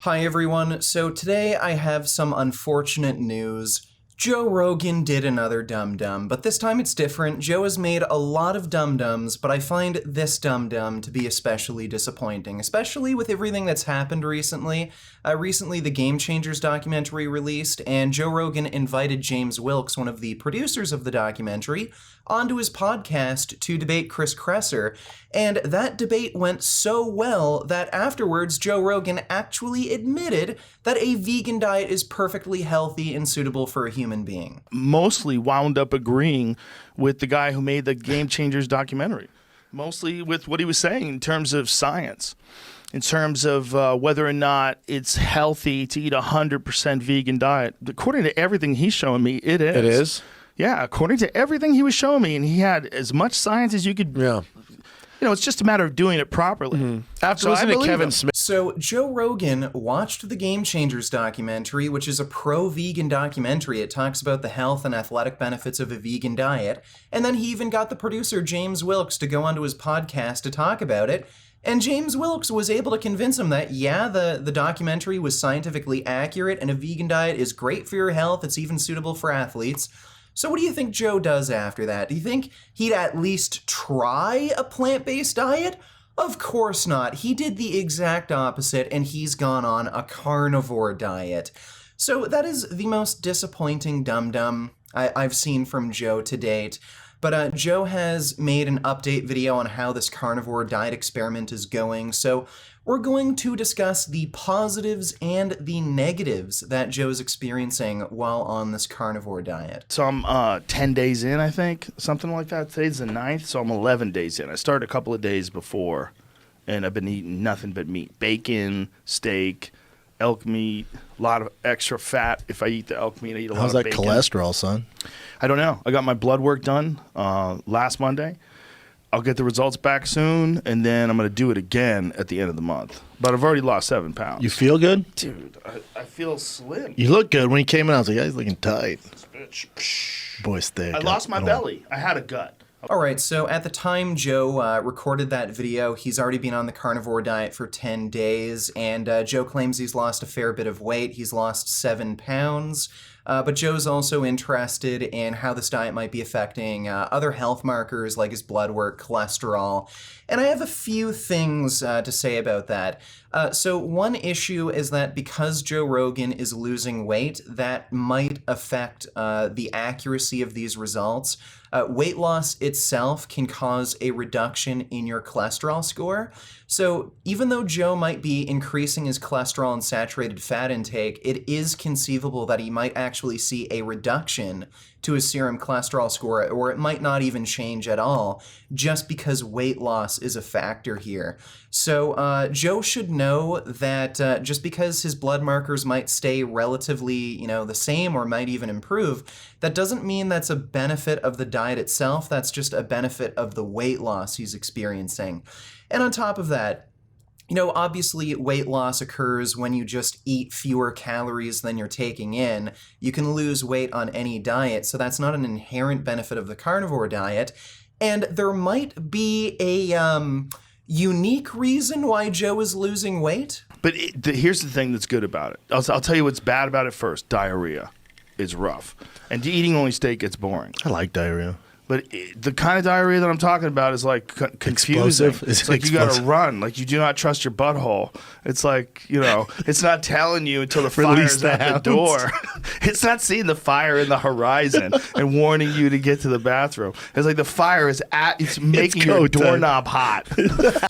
Hi everyone, so today I have some unfortunate news. Joe Rogan did another dum-dum, but this time it's different. Joe has made a lot of dum-dums, but I find this dum-dum to be especially disappointing, especially with everything that's happened recently. Recently the Game Changers documentary released, and Joe Rogan invited James Wilkes, one of the producers of the documentary, onto his podcast to debate Chris Kresser, and that debate went so well that afterwards Joe Rogan actually admitted that a vegan diet is perfectly healthy and suitable for a human being. Mostly wound up agreeing with the guy who made the Game Changers documentary, mostly with what he was saying in terms of science, in terms of whether or not it's healthy to eat a 100% vegan diet. According to everything he's showing me, it is. It is? Yeah, according to everything he was showing me, and he had as much science as you could. Yeah. You know, it's just a matter of doing it properly. Mm-hmm. After So I listening to believe Kevin him. Smith. So Joe Rogan watched the Game Changers documentary, which is a pro-vegan documentary. It talks about the health and athletic benefits of a vegan diet. And then he even got the producer, James Wilkes, to go onto his podcast to talk about it. And James Wilkes was able to convince him that, yeah, the documentary was scientifically accurate and a vegan diet is great for your health. It's even suitable for athletes. So what do you think Joe does after that? Do you think he'd at least try a plant-based diet? Of course not. He did the exact opposite, and he's gone on a carnivore diet. So that is the most disappointing dum-dum I've seen from Joe to date. But Joe has made an update video on how this carnivore diet experiment is going, so we're going to discuss the positives and the negatives that Joe's experiencing while on this carnivore diet. So I'm 10 days in, I think, something like that. Today's the 9th, so I'm 11 days in. I started a couple of days before, and I've been eating nothing but meat. Bacon, steak, elk meat, a lot of extra fat. If I eat the elk meat, I eat a lot How's of that bacon. cholesterol, son? I don't know. I got my blood work done last Monday. I'll get the results back soon, and then I'm going to do it again at the end of the month. But I've already lost 7 pounds. You feel good? Dude, I feel slim. You look good. When he came in, I was like, yeah, he's looking tight. Boy's thick. I lost my belly. I had a gut. All right, so at the time Joe recorded that video, he's already been on the carnivore diet for 10 days, and Joe claims he's lost a fair bit of weight. He's lost 7 pounds. But Joe's also interested in how this diet might be affecting other health markers like his blood work, cholesterol. And I have a few things to say about that. So one issue is that because Joe Rogan is losing weight, that might affect the accuracy of these results. Weight loss itself can cause a reduction in your cholesterol score. So even though Joe might be increasing his cholesterol and saturated fat intake, it is conceivable that he might actually see a reduction to his serum cholesterol score, or it might not even change at all, just because weight loss is a factor here. So Joe should know that just because his blood markers might stay relatively, the same or might even improve, that doesn't mean that's a benefit of the diet itself. That's just a benefit of the weight loss he's experiencing. And on top of that, obviously weight loss occurs when you just eat fewer calories than you're taking in. You can lose weight on any diet, so that's not an inherent benefit of the carnivore diet. And there might be a unique reason why Joe is losing weight. But here's the thing that's good about it. I'll tell you what's bad about it first. Diarrhea is rough. And eating only steak gets boring. I like diarrhea. But the kind of diarrhea that I'm talking about is like confusing. Explosive? It's like you got to run. Like you do not trust your butthole. It's like, it's not telling you until the fire's at the door. It's not seeing the fire in the horizon and warning you to get to the bathroom. It's like the fire is it's making your doorknob hot.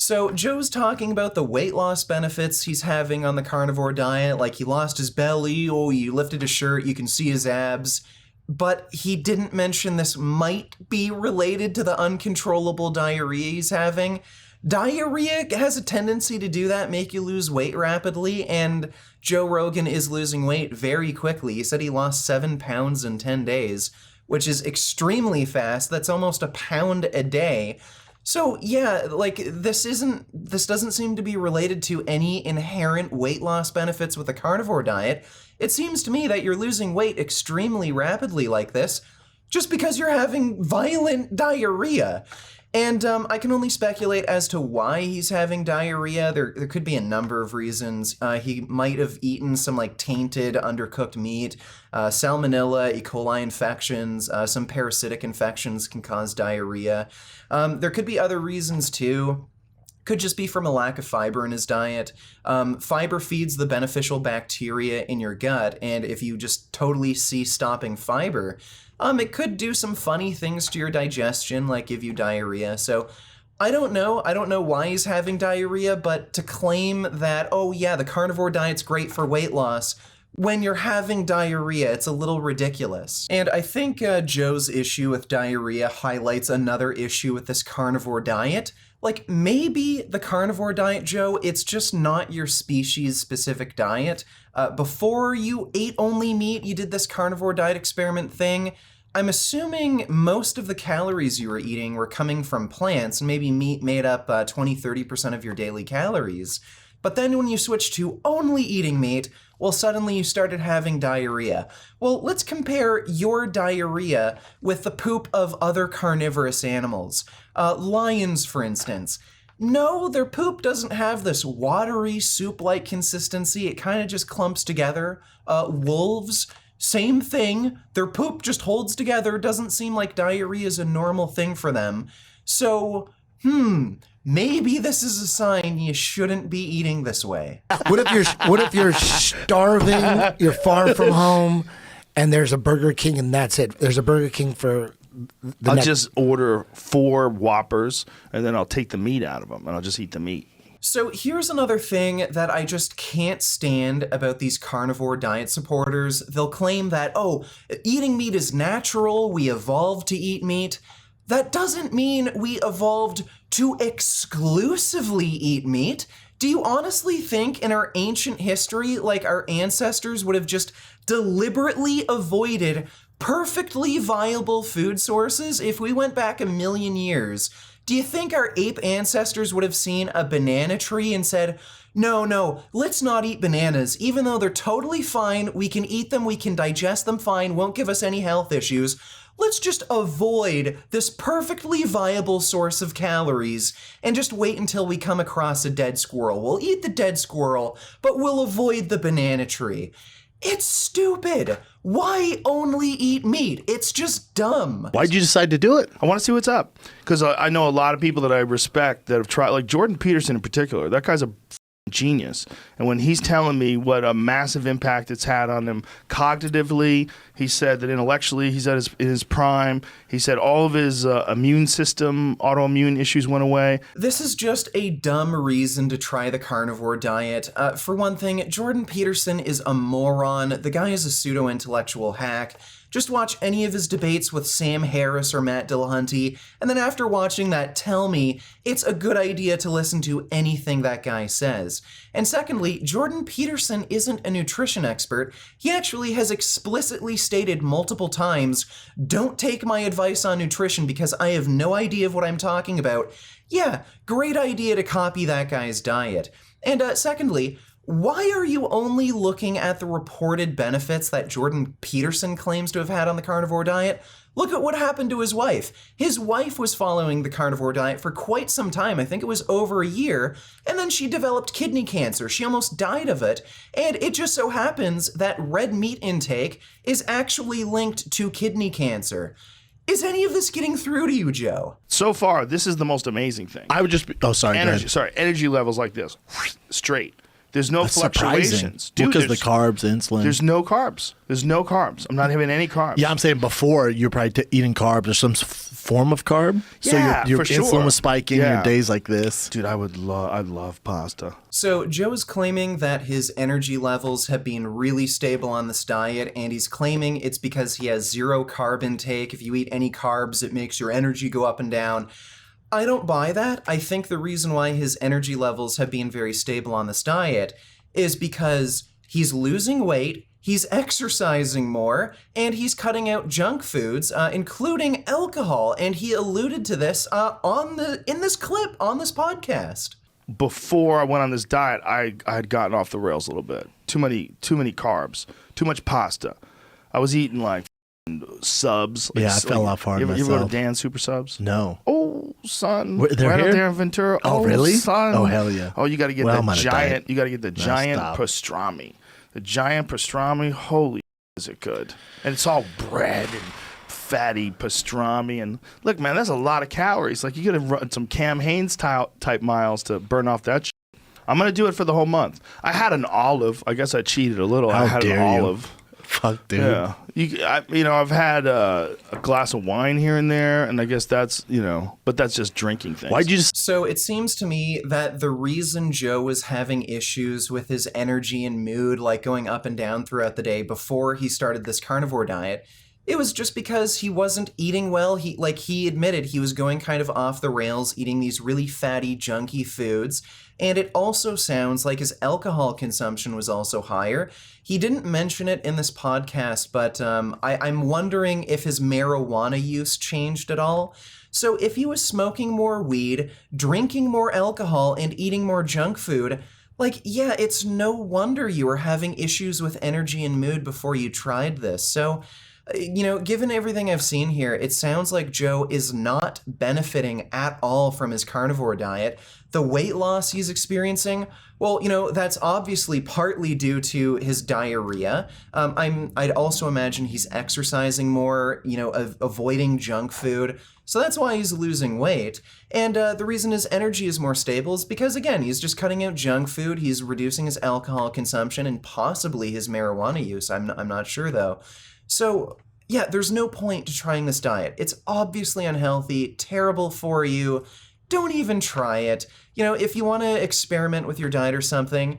So Joe's talking about the weight loss benefits he's having on the carnivore diet. Like he lost his belly, he lifted his shirt, you can see his abs. But he didn't mention this might be related to the uncontrollable diarrhea he's having. Diarrhea has a tendency to do that, make you lose weight rapidly, and Joe Rogan is losing weight very quickly. He said he lost 7 pounds in 10 days, which is extremely fast. That's almost a pound a day. So yeah, this doesn't seem to be related to any inherent weight loss benefits with a carnivore diet. It seems to me that you're losing weight extremely rapidly like this just because you're having violent diarrhea. And I can only speculate as to why he's having diarrhea. There could be a number of reasons. He might have eaten some like tainted, undercooked meat. Salmonella, E. coli infections, some parasitic infections can cause diarrhea. There could be other reasons too. Could just be from a lack of fiber in his diet. Fiber feeds the beneficial bacteria in your gut, and if you just totally cease stopping fiber, it could do some funny things to your digestion, like give you diarrhea. So I don't know. I don't know why he's having diarrhea, but to claim that, oh yeah, the carnivore diet's great for weight loss, when you're having diarrhea, it's a little ridiculous. And I think Joe's issue with diarrhea highlights another issue with this carnivore diet. Like, maybe the carnivore diet, Joe, it's just not your species-specific diet. Before you ate only meat, you did this carnivore diet experiment thing. I'm assuming most of the calories you were eating were coming from plants, and maybe meat made up 20-30% of your daily calories. But then when you switched to only eating meat, well, suddenly you started having diarrhea. Well, let's compare your diarrhea with the poop of other carnivorous animals. Lions, for instance. No, their poop doesn't have this watery, soup-like consistency. It kind of just clumps together. Wolves, same thing. Their poop just holds together. Doesn't seem like diarrhea is a normal thing for them. So, maybe this is a sign you shouldn't be eating this way. What if you're starving, you're far from home, and there's a Burger King and that's it? There's a Burger King for the I'll next... just order 4 Whoppers, and then I'll take the meat out of them, and I'll just eat the meat. So here's another thing that I just can't stand about these carnivore diet supporters. They'll claim that, oh, eating meat is natural, we evolved to eat meat. That doesn't mean we evolved to exclusively eat meat. Do you honestly think in our ancient history, like our ancestors would have just deliberately avoided perfectly viable food sources if we went back 1,000,000 years? Do you think our ape ancestors would have seen a banana tree and said, no, let's not eat bananas, even though they're totally fine, we can eat them, we can digest them fine, won't give us any health issues. Let's just avoid this perfectly viable source of calories and just wait until we come across a dead squirrel. We'll eat the dead squirrel, but we'll avoid the banana tree. It's stupid. Why only eat meat? It's just dumb. Why'd you decide to do it? I want to see what's up, because I know a lot of people that I respect that have tried, like Jordan Peterson in particular. That guy's a genius, and when he's telling me what a massive impact it's had on him cognitively, he said that intellectually he's at his prime. He said all of his immune system, autoimmune issues went away. This is just a dumb reason to try the carnivore diet. For one thing, Jordan Peterson is a moron. The guy is a pseudo-intellectual hack. Just watch any of his debates with Sam Harris or Matt Dillahunty, and then after watching that, tell me it's a good idea to listen to anything that guy says. And secondly, Jordan Peterson isn't a nutrition expert. He actually has explicitly stated multiple times, don't take my advice on nutrition because I have no idea of what I'm talking about. Yeah, great idea to copy that guy's diet. And secondly, why are you only looking at the reported benefits that Jordan Peterson claims to have had on the carnivore diet? Look at what happened to his wife. His wife was following the carnivore diet for quite some time. I think it was over a year. And then she developed kidney cancer. She almost died of it. And it just so happens that red meat intake is actually linked to kidney cancer. Is any of this getting through to you, Joe? So far, this is the most amazing thing. I would just be, oh, sorry. Energy levels like this, straight. There's no That's fluctuations. surprising. Because the carbs, insulin. There's no carbs. There's no carbs. I'm not having any carbs. Yeah, I'm saying before you're probably eating carbs or some form of carb. Yeah, so your for insulin sure. was spiking. Yeah. Your days like this. Dude, I love pasta. So Joe is claiming that his energy levels have been really stable on this diet, and he's claiming it's because he has zero carb intake. If you eat any carbs, it makes your energy go up and down. I don't buy that. I think the reason why his energy levels have been very stable on this diet is because he's losing weight, he's exercising more, and he's cutting out junk foods, including alcohol. And he alluded to this in this clip on this podcast. Before I went on this diet, I had gotten off the rails a little bit. Too many carbs, too much pasta. I was eating like subs. Yeah, I fell off hard You ever go to myself. Dan Super Subs? No. Oh, son. They're right here? up there in Ventura. Oh, really? Son. Oh, hell yeah. Oh, you got to get Well, I'm the on a giant. diet. You got to get the giant stop. pastrami. The giant pastrami. Holy, is it good? And it's all bread and fatty pastrami. And look, man, that's a lot of calories. Like, you got to run some Cam Hanes type miles to burn off that. I'm gonna do it for the whole month. I had an olive. I guess I cheated a little. I How had dare an you. olive. Fuck, dude. Yeah, I've had a glass of wine here and there, and I guess that's but that's just drinking things. Why'd you just... So it seems to me that the reason Joe was having issues with his energy and mood, like going up and down throughout the day before he started this carnivore diet, it was just because he wasn't eating well. He admitted he was going kind of off the rails, eating these really fatty, junky foods. And it also sounds like his alcohol consumption was also higher. He didn't mention it in this podcast, but I'm wondering if his marijuana use changed at all. So if he was smoking more weed, drinking more alcohol, and eating more junk food, yeah, it's no wonder you were having issues with energy and mood before you tried this. So, given everything I've seen here, it sounds like Joe is not benefiting at all from his carnivore diet. The weight loss he's experiencing, well, that's obviously partly due to his diarrhea. I'd also imagine he's exercising more, avoiding junk food. So that's why he's losing weight. And the reason his energy is more stable is because, again, he's just cutting out junk food. He's reducing his alcohol consumption and possibly his marijuana use. I'm not sure, though. So, yeah, there's no point to trying this diet. It's obviously unhealthy, terrible for you. Don't even try it. If you want to experiment with your diet or something,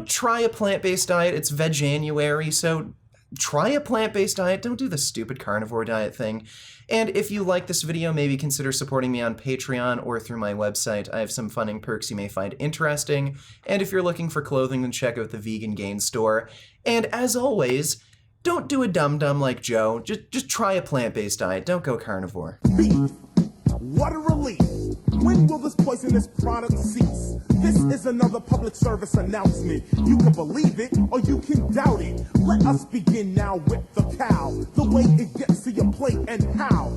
try a plant-based diet. It's Veganuary, so try a plant-based diet. Don't do the stupid carnivore diet thing. And if you like this video, maybe consider supporting me on Patreon or through my website. I have some funding perks you may find interesting. And if you're looking for clothing, then check out the Vegan Gain store. And as always, don't do a dum-dum like Joe. Just try a plant-based diet. Don't go carnivore. Beef. What a relief. When will this poisonous product cease? This is another public service announcement. You can believe it or you can doubt it. Let us begin now with the cow. The way it gets to your plate and how.